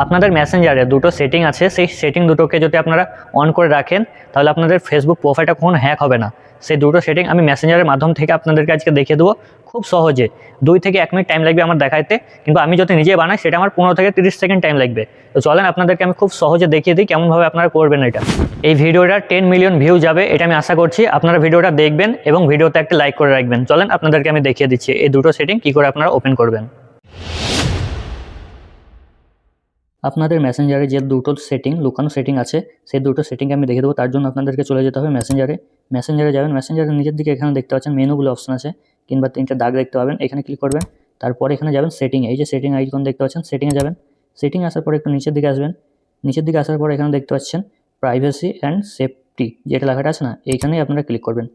আপনাদের মেসেঞ্জারে দুটো সেটিং আছে, সেই সেটিং দুটোকে যদি আপনারা অন করে রাখেন তাহলে আপনাদের ফেসবুক প্রোফাইলটা কখনো হ্যাক হবে না। সেই দুটো সেটিং আমি মেসেঞ্জারের মাধ্যম থেকে আপনাদেরকে আজকে দেখিয়ে দেবো খুব সহজে। 2 থেকে 1 মিনিট টাইম লাগবে আমার দেখাইতে, কিন্তু আমি যদি নিজে বানাই সেটা আমার 15 থেকে 30 সেকেন্ড টাইম লাগবে। তো চলেন আপনাদেরকে আমি খুব সহজে দেখিয়ে দিই কেমনভাবে আপনারা করবেন এটা। এই ভিডিওটা 10 মিলিয়ন ভিউ যাবে এটা আমি আশা করছি। আপনারা ভিডিওটা দেখবেন এবং ভিডিওতে একটা লাইক করে রাখবেন। চলেন আপনাদেরকে আমি দেখিয়ে দিচ্ছি এই দুটো সেটিং কী করে আপনারা ওপেন করবেন। আপনাদের মেসেঞ্জারে যে দুটো সেটিং লুকানো সেটিং আছে সেই দুটো সেটিংকে আমি দেখে দেবো। তার জন্য আপনাদেরকে চলে যেতে হবে মেসেঞ্জারে যাবেন। মেসেঞ্জারের নিচের দিকে এখানে দেখতে পাচ্ছেন মেনুগুলো অপশন আছে কিংবা 3টে দাগ দেখতে পাবেন, এখানে ক্লিক করবেন। তারপরে এখানে যাবেন সেটিংয়ে, এই যে সেটিং আইকন দেখতে পাচ্ছেন সেটিংয়ে যাবেন। সেটিং আসার পরে একটু নিচের দিকে আসবেন। নিচের দিকে আসার পরে এখানে দেখতে পাচ্ছেন প্রাইভেসি অ্যান্ড সেফটি যেটা লেখাটা আছে না, এইখানেই আপনারা ক্লিক করবেন।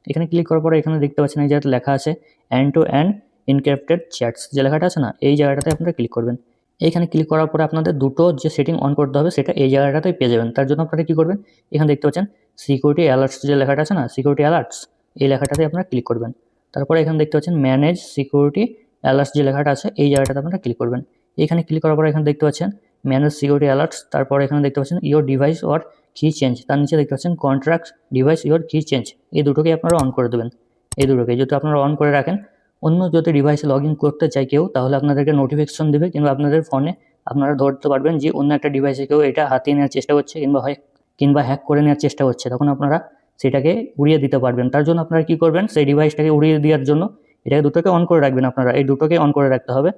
এখানে ক্লিক করার পরে এখানে দেখতে পাচ্ছেন এই জায়গাটা লেখা আছে end to end encrypted chats যে লেখাটা আছে না, এই জায়গাটাতে আপনারা ক্লিক করবেন। এইখানে ক্লিক করার পরে আপনাদের দুটো যে সেটিং অন করতে হবে সেটা এই জায়গাটাতেই পেয়ে যাবেন। তার জন্য আপনারা কী করবেন, এখানে দেখতে পাচ্ছেন সিকিউরিটি অ্যালার্টস যে লেখাটা আছে না, সিকিউরিটি অ্যালার্টস এই লেখাটাতে আপনারা ক্লিক করবেন। তারপরে এখানে দেখতে পাচ্ছেন ম্যানেজ সিকিউরিটি অ্যালার্টস যে লেখাটা আছে এই জায়গাটাতে আপনারা ক্লিক করবেন। এখানে ক্লিক করার পরে এখানে দেখতে পাচ্ছেন ম্যানেজ সিকিউরিটি অ্যালার্টস, তারপরে এখানে দেখতে পাচ্ছেন ইওর ডিভাইস অর কি চেঞ্জ, তার নিচে দেখতে পাচ্ছেন কন্ট্রাক্ট ডিভাইস ইওর কি চেঞ্জ, এই দুটোকেই আপনারা অন করে দেবেন। এই দুটোকে যদি আপনারা অন করে রাখেন, অন্য যদি ডিভাইসে লগ ইন করতে চায় কেউ তাহলে আপনাদেরকে নোটিফিকেশন দেবে কিংবা আপনাদের ফোনে আপনারা ধরতে পারবেন যে অন্য একটা ডিভাইসে কেউ এটা হাতিয়ে নেওয়ার চেষ্টা করছে কিংবা হ্যাক করে নেওয়ার চেষ্টা করছে, তখন আপনারা সেটাকে উড়িয়ে দিতে পারবেন। তার জন্য আপনারা কী করবেন, সেই ডিভাইসটাকে উড়িয়ে দেওয়ার জন্য এটাকে দুটোকে অন করে রাখবেন। আপনারা এই দুটোকে অন করে রাখতে হবে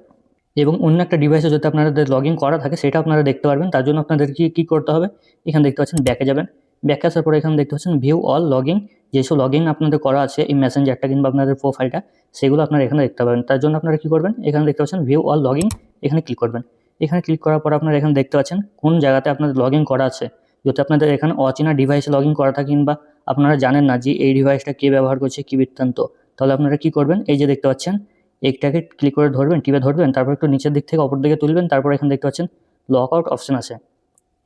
এবং অন্য একটা ডিভাইসে যদি আপনাদের লগ ইন করা থাকে সেটা আপনারা দেখতে পারবেন। তার জন্য আপনাদের কী করতে হবে, এখানে দেখতে পাচ্ছেন ব্যাকে যাবেন। ব্যাকে আসার পরে এখানে দেখতে পাচ্ছেন ভিউ অল লগিং, যেসব লগ ইন আপনাদের করা আছে এই মেসেঞ্জারটা কিংবা আপনাদের প্রোফাইলটা, সেগুলো আপনারা এখানে দেখতে পাবেন। তার জন্য আপনারা কী করবেন, এখানে দেখতে পাচ্ছেন ভিউ অল লগিং, এখানে ক্লিক করবেন। এখানে ক্লিক করার পর আপনারা এখানে দেখতে পাচ্ছেন কোন জায়গাতে আপনাদের লগ ইন করা আছে। যদি আপনাদের এখানে অচেনা ডিভাইসে লগ ইন করা থাকে কিংবা আপনারা জানেন না যে এই ডিভাইসটা কে ব্যবহার করছে কী বৃত্তান্ত, তাহলে আপনারা কী করবেন, এই যে দেখতে পাচ্ছেন এইটাকে ক্লিক করে ধরবেন, টিপে ধরবেন, তারপর একটু নিচের দিক থেকে অপর দিকে তুলবেন। তারপর এখানে দেখতে পাচ্ছেন লক আউট অপশন আছে,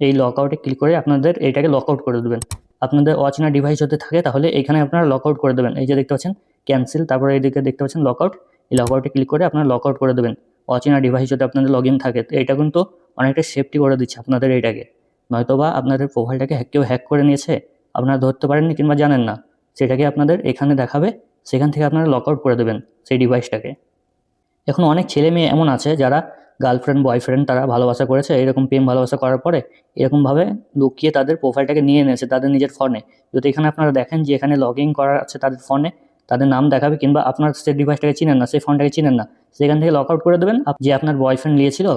এই লক আউটে ক্লিক করে আপনাদের এইটাকে লক আউট করে দেবেন। আপনাদের অচেনা ডিভাইস যদি থাকে তাহলে এখানে আপনারা লক আউট করে দেবেন। এই যে দেখতে পাচ্ছেন ক্যান্সেল, তারপরে এইদিকে দেখতে পাচ্ছেন লক আউট, এই লক আউটে ক্লিক করে আপনারা লক আউট করে দেবেন অচেনা ডিভাইস যদি আপনাদের লগ ইন থাকে। তো এটা কিন্তু অনেকটা সেফটি করে দিচ্ছে আপনাদের এইটাকে, নয়তোবা আপনাদের প্রোফাইলটাকে কেউ হ্যাক করে নিয়েছে, আপনারা ধরতে পারেননি কিংবা জানেন না, সেটাকে আপনাদের এখানে দেখাবে, সেখান থেকে আপনারা লক আউট করে দেবেন সেই ডিভাইসটাকে। এখন অনেক ছেলে মেয়ে এমন আছে যারা গার্লফ্রেন্ড বয়ফ্রেন্ড তারা ভালোবাসা করেছে, এরকম প্রেম ভালোবাসা করার পরে এরকমভাবে লুকিয়ে তাদের প্রোফাইলটাকে নিয়ে এনেছে তাদের নিজের ফোনে। যদি এখানে আপনারা দেখেন যে এখানে লগ ইন করা আছে তাদের ফোনে, তাদের নাম দেখাবে কিংবা আপনার সেই ডিভাইসটাকে চিনেন না, সেই ফোনটাকে চিনেন না, সেখান থেকে লক আউট করে দেবেন। যে আপনার বয়ফ্রেন্ড নিয়েছিল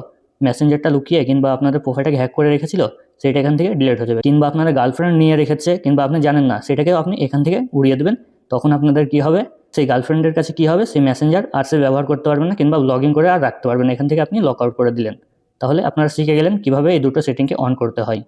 মেসেঞ্জারটা লুকিয়ে কিংবা আপনাদের প্রোফাইলটাকে হ্যাক করে রেখেছিল, সেটা এখান থেকে ডিলিট হয়ে যাবে। কিংবা আপনাদের গার্লফ্রেন্ড নিয়ে রেখেছে কিংবা আপনি জানেন না, সেটাকেও আপনি এখান থেকে উড়িয়ে দেবেন। তখন আপনাদের কী হবে, সেই গার্লফ্রেন্ডের কাছে কী হবে, সেই মেসেঞ্জার আর সে ব্যবহার করতে পারবেন না কিংবা লগ ইন করে আর রাখতে পারবেন না, এখান থেকে আপনি লক আউট করে দিলেন। তাহলে আপনারা শিখে গেলেন কীভাবে এই দুটো সেটিংকে অন করতে হয়,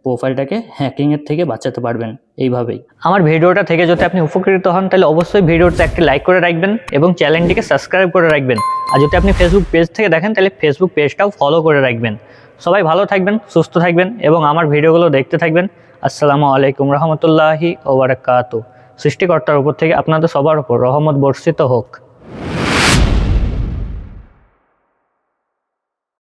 প্রোফাইলটাকে হ্যাকিংয়ের থেকে বাঁচাতে পারবেন এইভাবেই। আমার ভিডিওটা থেকে যদি আপনি উপকৃত হন তাহলে অবশ্যই ভিডিওতে একটি লাইক করে রাখবেন এবং চ্যানেলটিকে সাবস্ক্রাইব করে রাখবেন। আর যদি আপনি ফেসবুক পেজ থেকে দেখেন তাহলে ফেসবুক পেজটাও ফলো করে রাখবেন। সবাই ভালো থাকবেন, সুস্থ থাকবেন এবং আমার ভিডিওগুলো দেখতে থাকবেন। আসসালামু আলাইকুম রহমতুল্লাহি ওয়া বারাকাতুহু। সৃষ্টিকর্তার উপর থেকে আপনাদের সবার উপর রহমত বর্ষিত হোক।